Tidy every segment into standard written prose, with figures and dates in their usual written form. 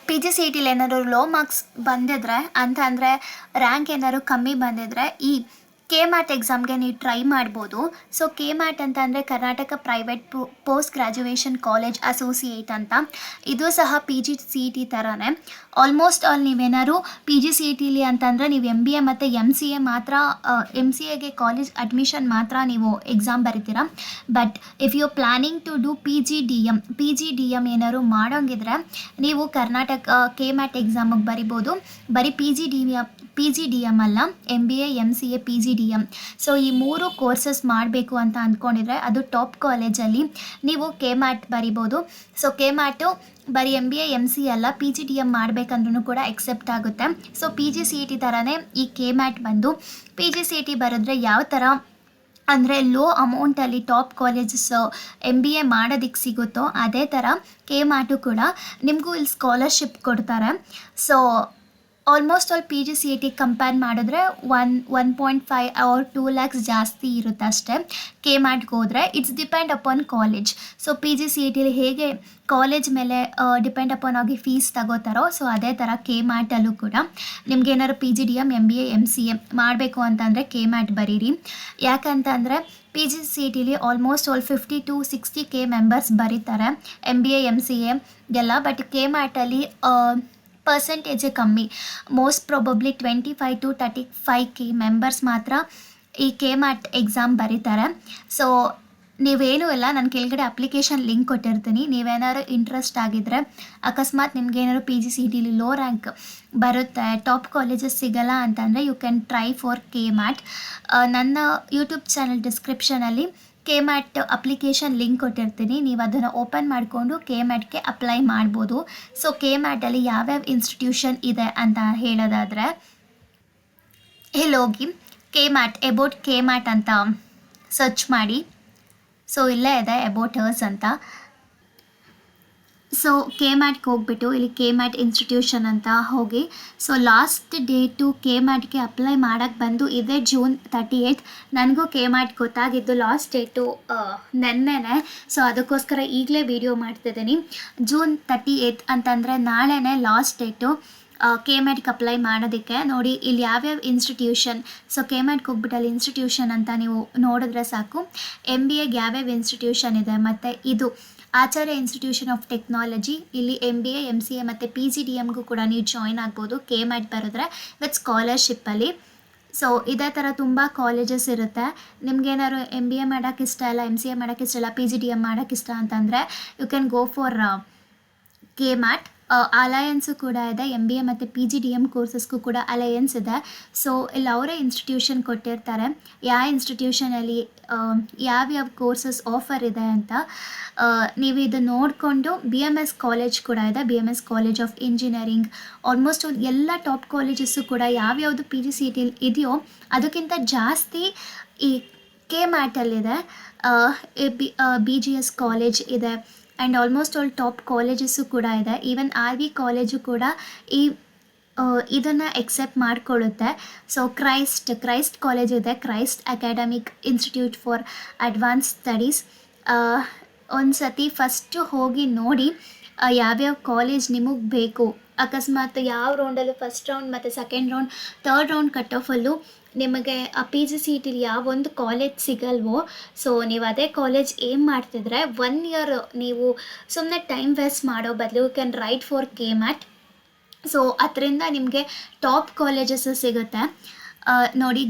P G C E ಟಿಲಿ ಏನಾದ್ರು low marks ಬಂದಿದ್ರೆ ಅಂತ ಅಂದರೆ ರ್ಯಾಂಕ್ ಏನಾದ್ರು ಕಮ್ಮಿ ಬಂದಿದ್ರೆ ಈ ಕೆ ಮ್ಯಾಟ್ ಎಕ್ಸಾಮ್ಗೆ ನೀವು ಟ್ರೈ ಮಾಡ್ಬೋದು. ಸೊ ಕೆ ಮ್ಯಾಟ್ ಅಂತ ಅಂದರೆ Karnataka private post graduation college associate ಅಂತ. ಇದು ಸಹ P G C E T ಥರನೇ. ಆಲ್ಮೋಸ್ಟ್ ಆಲ್ ನೀವೇನಾದ್ರು ಪಿ ಜಿ ಸಿ ಇ ಟಿಲಿ ಅಂತಂದರೆ ನೀವು ಎಮ್ ಬಿ ಎ ಮತ್ತು ಎಮ್ ಸಿ ಎ ಮಾತ್ರ, ಎಮ್ ಸಿ ಎಗೆ ಕಾಲೇಜ್ ಅಡ್ಮಿಷನ್ ಮಾತ್ರ ನೀವು ಎಕ್ಸಾಮ್ ಬರಿತೀರ. But if you planning to do P G D M ಏನಾದ್ರು ಮಾಡೋಂಗಿದ್ರೆ ನೀವು ಕರ್ನಾಟಕ ಕೆ ಮ್ಯಾಟ್ ಎಕ್ಸಾಮಿಗೆ ಬರಿಬೋದು. ಬರೀ ಪಿ ಜಿ ಡಿ ಎಮ್ ಅಲ್ಲ, M B A, M C A, P G D M. So ಈ 3 ಕೋರ್ಸಸ್ ಮಾಡಬೇಕು ಅಂತ ಅಂದ್ಕೊಂಡಿದ್ರೆ ಅದು ಟಾಪ್ ಕಾಲೇಜಲ್ಲಿ ನೀವು ಕೆ ಮ್ಯಾಟ್ ಬರಿಬೋದು. ಸೊ ಕೆ ಮ್ಯಾಟು ಬರೀ M B A, M C ಅಲ್ಲ, ಪಿ ಜಿ ಡಿ ಎಮ್ ಮಾಡಬೇಕಂದ್ರೂ ಕೂಡ ಎಕ್ಸೆಪ್ಟ್ ಆಗುತ್ತೆ. So P G C E T ಥರನೇ ಈ ಕೆ ಮ್ಯಾಟ್ ಬಂದು P G C E T ಬರೆದ್ರೆ ಯಾವ ಥರ ಅಂದರೆ ಲೋ ಅಮೌಂಟಲ್ಲಿ top colleges M B A ಮಾಡೋದಕ್ಕೆ ಸಿಗುತ್ತೋ ಅದೇ ಥರ ಕೆ ಮ್ಯಾಟು ಕೂಡ ನಿಮಗೂ ಇಲ್ಲಿ ಸ್ಕಾಲರ್ಶಿಪ್ ಕೊಡ್ತಾರೆ. So almost all P G C E T compare ಮಾಡಿದ್ರೆ 1.5 or 2 lakhs ಜಾಸ್ತಿ ಇರುತ್ತೆ ಅಷ್ಟೇ ಕೆ ಮ್ಯಾಟ್ಗೆ ಹೋದರೆ. It's depend upon college. So P G C E ಟಿಲಿ ಹೇಗೆ ಕಾಲೇಜ್ ಮೇಲೆ ಡಿಪೆಂಡ್ ಅಪಾನ್ ಆಗಿ ಫೀಸ್ ತಗೋತಾರೋ, ಸೊ ಅದೇ ಥರ ಕೆ ಮ್ಯಾಟಲ್ಲೂ ಕೂಡ ನಿಮ್ಗೆ ಏನಾದ್ರು P G D M, M B A, M C A ಮಾಡಬೇಕು ಅಂತಂದರೆ ಕೆ ಮ್ಯಾಟ್ ಬರೀರಿ. ಯಾಕಂತಂದರೆ ಪಿ ಜಿ ಸಿ ಇ ಟಿಲಿ almost all 50 to 60K members ಬರೀತಾರೆ M B A, M C ಎಗೆಲ್ಲ. ಬಟ್ ಕೆ ಮ್ಯಾಟಲ್ಲಿ ಪರ್ಸೆಂಟೇಜೇ ಕಮ್ಮಿ. Most probably 25 to 35K members ಮಾತ್ರ ಈ ಕೆ ಮ್ಯಾಟ್ ಎಕ್ಸಾಮ್ ಬರೀತಾರೆ. ಸೊ ನೀವೇನೂ ಇಲ್ಲ, ನಾನು ಕೆಳಗಡೆ ಅಪ್ಲಿಕೇಶನ್ ಲಿಂಕ್ ಕೊಟ್ಟಿರ್ತೀನಿ. ನೀವೇನಾದ್ರು ಇಂಟ್ರೆಸ್ಟ್ ಆಗಿದ್ದರೆ, ಅಕಸ್ಮಾತ್ ನಿಮ್ಗೇನಾದ್ರು ಪಿ ಜಿ ಸಿ ಇ ಟಿಲಿ ಲೋ ರ್ಯಾಂಕ್ ಬರುತ್ತೆ, ಟಾಪ್ ಕಾಲೇಜಸ್ ಸಿಗಲ್ಲ ಅಂತಂದರೆ you can try for K MAT. ನನ್ನ ಯೂಟ್ಯೂಬ್ ಚಾನಲ್ ಡಿಸ್ಕ್ರಿಪ್ಷನಲ್ಲಿ ಕೆ ಮ್ಯಾಟ್ ಅಪ್ಲಿಕೇಶನ್ ಲಿಂಕ್ ಕೊಟ್ಟಿರ್ತೀನಿ. ನೀವು ಅದನ್ನು ಓಪನ್ ಮಾಡಿಕೊಂಡು ಕೆ ಮ್ಯಾಟ್ಗೆ ಅಪ್ಲೈ ಮಾಡ್ಬೋದು. ಸೊ ಕೆ ಮ್ಯಾಟಲ್ಲಿ ಯಾವ್ಯಾವ ಇನ್ಸ್ಟಿಟ್ಯೂಷನ್ ಇದೆ ಅಂತ ಹೇಳೋದಾದರೆ, ಇಲ್ಲೋಗಿ K MAT, about K MAT ಅಂತ ಸರ್ಚ್ ಮಾಡಿ. ಸೊ ಇಲ್ಲೇ ಇದೆ ಅಬೌಟ್ ಹರ್ಸ್ ಅಂತ. ಸೊ ಕೆ ಮ್ಯಾಟ್ಗೆ ಹೋಗ್ಬಿಟ್ಟು ಇಲ್ಲಿ ಕೆ ಮ್ಯಾಟ್ ಇನ್ಸ್ಟಿಟ್ಯೂಷನ್ ಅಂತ ಹೋಗಿ. ಸೊ ಲಾಸ್ಟ್ ಡೇಟು ಕೆ ಮ್ಯಾಟ್ಗೆ ಅಪ್ಲೈ ಮಾಡೋಕ್ಕೆ ಬಂದು ಇದೆ June 38. ನನಗೂ ಕೆ ಮ್ಯಾಟ್ ಗೊತ್ತಾಗಿದ್ದು ಲಾಸ್ಟ್ ಡೇಟು ನೆನ್ನೆನೆ. ಸೊ ಅದಕ್ಕೋಸ್ಕರ ಈಗಲೇ ವಿಡಿಯೋ ಮಾಡ್ತಿದ್ದೀನಿ. June 38 ಅಂತಂದರೆ ನಾಳೆನೇ ಲಾಸ್ಟ್ ಡೇಟು ಕೆ ಮ್ಯಾಟ್ಗೆ ಅಪ್ಲೈ ಮಾಡೋದಕ್ಕೆ. ನೋಡಿ ಇಲ್ಲಿ ಯಾವ್ಯಾವ ಇನ್ಸ್ಟಿಟ್ಯೂಷನ್. ಸೊ ಕೆ ಮ್ಯಾಟ್ಗೆ ಹೋಗ್ಬಿಟ್ಟು ಅಲ್ಲಿ ಇನ್ಸ್ಟಿಟ್ಯೂಷನ್ ಅಂತ ನೀವು ನೋಡಿದ್ರೆ ಸಾಕು. ಎಮ್ ಬಿ ಎಗೆ ಯಾವ್ಯಾವ ಇನ್ಸ್ಟಿಟ್ಯೂಷನ್ ಇದೆ, ಮತ್ತು ಇದು ಆಚಾರ್ಯ ಇನ್ಸ್ಟಿಟ್ಯೂಷನ್ ಆಫ್ ಟೆಕ್ನಾಲಜಿ. ಇಲ್ಲಿ M B A, M C A ಮತ್ತು ಪಿ ಜಿ ಡಿ ಎಮ್ಗೂ ಕೂಡ ನೀವು ಜಾಯ್ನ್ ಆಗ್ಬೋದು ಕೆ ಮ್ಯಾಟ್ ಬರೆದ್ರೆ ವಿತ್ ಸ್ಕಾಲರ್ಶಿಪ್ಪಲ್ಲಿ. ಸೊ ಇದೇ ಥರ ತುಂಬ ಕಾಲೇಜಸ್ ಇರುತ್ತೆ. ನಿಮ್ಗೇನಾದ್ರು ಎಮ್ ಬಿ ಎ ಮಾಡೋಕ್ಕೆ ಇಷ್ಟ ಇಲ್ಲ, ಎಮ್ ಸಿ ಎ ಮಾಡೋಕ್ಕೆ ಇಷ್ಟ ಇಲ್ಲ, ಪಿ ಜಿ ಡಿ ಎಮ್ ಮಾಡೋಕ್ಕೆ ಇಷ್ಟ ಅಂತಂದರೆ you can go for K MAT. Alliance ಕೂಡ ಇದೆ, ಎಮ್ ಬಿ ಎ ಮತ್ತು ಪಿ ಜಿ ಡಿ ಎಮ್ ಕೋರ್ಸಸ್ಗೂ ಕೂಡ ಅಲಯನ್ಸ್ ಇದೆ. ಸೊ ಇಲ್ಲಿ ಅವರೇ ಇನ್ಸ್ಟಿಟ್ಯೂಷನ್ ಕೊಟ್ಟಿರ್ತಾರೆ, ಯಾವ ಇನ್ಸ್ಟಿಟ್ಯೂಷನಲ್ಲಿ ಯಾವ್ಯಾವ ಕೋರ್ಸಸ್ ಆಫರ್ ಇದೆ ಅಂತ. ನೀವು ಇದು ನೋಡಿಕೊಂಡು ಬಿ ಎಮ್ ಎಸ್ ಕಾಲೇಜ್ ಕೂಡ ಇದೆ, B M S college of engineering. Almost ಎಲ್ಲ ಟಾಪ್ ಕಾಲೇಜಸ್ಸು ಕೂಡ ಯಾವ್ಯಾವುದು ಪಿ ಜಿ ಸಿ ಇ ಟಿಲಿ ಇದೆಯೋ ಅದಕ್ಕಿಂತ ಜಾಸ್ತಿ ಈ ಕೆ ಮ್ಯಾಟಲ್ಲಿದೆ. ಬಿ ಜಿ ಎಸ್ ಕಾಲೇಜ್ ಇದೆ and almost all top colleges ಕೂಡ ಇದೆ. ಈವನ್ ಆರ್ ವಿ ಕಾಲೇಜು ಕೂಡ ಇದನ್ನು ಎಕ್ಸೆಪ್ಟ್ ಮಾಡಿಕೊಳ್ಳುತ್ತೆ. ಸೊ ಕ್ರೈಸ್ಟ್ ಕಾಲೇಜ್ ಇದೆ, Christ academic institute for advance studies. ಒಂದು ಸತಿ ಫಸ್ಟು ಹೋಗಿ ನೋಡಿ ಯಾವ್ಯಾವ ಕಾಲೇಜ್ ನಿಮಗೆ ಬೇಕು. ಅಕಸ್ಮಾತ್ ಯಾವ ರೌಂಡಲ್ಲೂ ಫಸ್ಟ್ ರೌಂಡ್ ಮತ್ತು second round, third round cut ಆಫಲ್ಲೂ ನಿಮಗೆ ಆ ಪಿ ಜಿ ಸಿ ಇ ಟಿಲಿ ಯಾವೊಂದು ಕಾಲೇಜ್ ಸಿಗಲ್ವೋ, ಸೊ ನೀವು ಅದೇ ಕಾಲೇಜ್ ಏಮ್ ಮಾಡ್ತಿದ್ರೆ 1 year ನೀವು ಸುಮ್ಮನೆ ಟೈಮ್ ವೇಸ್ಟ್ ಮಾಡೋ ಬದಲು you can write for K MAT. So ಅದರಿಂದ ನಿಮಗೆ ಟಾಪ್ ಕಾಲೇಜಸ್ಸು ಸಿಗುತ್ತೆ. ನೋಡಿ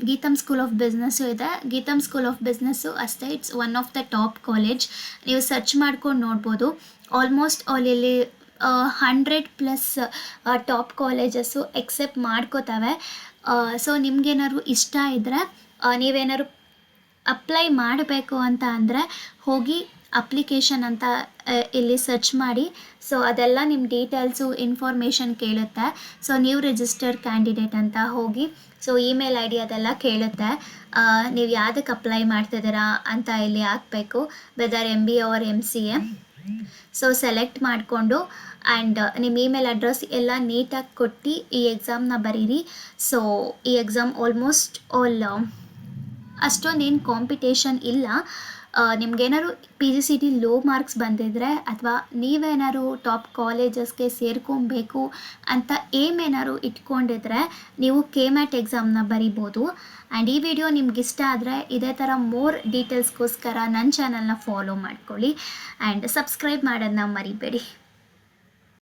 ಗೀತಮ್ ಸ್ಕೂಲ್ ಆಫ್ ಬಿಸ್ನೆಸ್ಸು ಇದೆ. ಗೀತಮ್ ಸ್ಕೂಲ್ ಆಫ್ ಬಿಸ್ನೆಸ್ಸು ಅಷ್ಟೇ, it's one of the top college. ನೀವು ಸರ್ಚ್ ಮಾಡ್ಕೊಂಡು ನೋಡ್ಬೋದು. ಆಲ್ಮೋಸ್ಟ್ ಅಲ್ಲಿ 100+ ಟಾಪ್ ಕಾಲೇಜಸ್ಸು ಎಕ್ಸೆಪ್ಟ್ ಮಾಡ್ಕೋತವೆ. ಸೊ ನಿಮ್ಗೇನಾದ್ರು ಇಷ್ಟ ಇದ್ದರೆ, ನೀವೇನಾದ್ರು ಅಪ್ಲೈ ಮಾಡಬೇಕು ಅಂತ ಅಂದರೆ ಹೋಗಿ ಅಪ್ಲಿಕೇಶನ್ ಅಂತ ಇಲ್ಲಿ ಸರ್ಚ್ ಮಾಡಿ. ಸೊ ಅದೆಲ್ಲ ನಿಮ್ಮ ಡೀಟೇಲ್ಸು, ಇನ್ಫಾರ್ಮೇಷನ್ ಕೇಳುತ್ತೆ. ಸೊ ನೀವು ರಿಜಿಸ್ಟರ್ಡ್ ಕ್ಯಾಂಡಿಡೇಟ್ ಅಂತ ಹೋಗಿ, ಸೊ ಇಮೇಲ್ ಐ ಡಿ ಅದೆಲ್ಲ ಕೇಳುತ್ತೆ. ನೀವು ಯಾವುದಕ್ಕೆ ಅಪ್ಲೈ ಮಾಡ್ತಿದ್ದೀರಾ ಅಂತ ಇಲ್ಲಿ ಹಾಕಬೇಕು, whether M B A or M C A. So select ಮಾಡಿಕೊಂಡು ಆ್ಯಂಡ್ ನಿಮ್ಮ ಇಮೇಲ್ ಅಡ್ರೆಸ್ ಎಲ್ಲ ನೀಟಾಗಿ ಕೊಟ್ಟು ಈ ಎಕ್ಸಾಮ್ನ ಬರೀರಿ. ಸೊ ಈ ಎಕ್ಸಾಮ್ ಆಲ್ಮೋಸ್ಟ್ ಆಲ್ ಅಷ್ಟೊಂದೇನು ಕಾಂಪಿಟೇಷನ್ ಇಲ್ಲ. ನಿಮ್ಗೇನಾದ್ರು PGCET ಲೋ ಮಾರ್ಕ್ಸ್ ಬಂದಿದ್ದರೆ ಅಥವಾ ನೀವೇನಾದ್ರು ಟಾಪ್ ಕಾಲೇಜಸ್ಗೆ ಸೇರ್ಕೊಬೇಕು ಅಂತ ಏಮ್ ಏನಾದ್ರು ಇಟ್ಕೊಂಡಿದ್ರೆ ನೀವು KMAT ಎಕ್ಸಾಮ್ನ ಬರಿಬೋದು. ಆ್ಯಂಡ್ ಈ ವಿಡಿಯೋ ನಿಮ್ಗೆ ಇಷ್ಟ ಆದರೆ ಇದೇ ಥರ ಮೋರ್ ಡೀಟೇಲ್ಸ್ಗೋಸ್ಕರ ನನ್ನ ಚಾನಲ್ನ ಫಾಲೋ ಮಾಡ್ಕೊಳ್ಳಿ ಆ್ಯಂಡ್ ಸಬ್ಸ್ಕ್ರೈಬ್ ಮಾಡೋದನ್ನ ಮರಿಬೇಡಿ.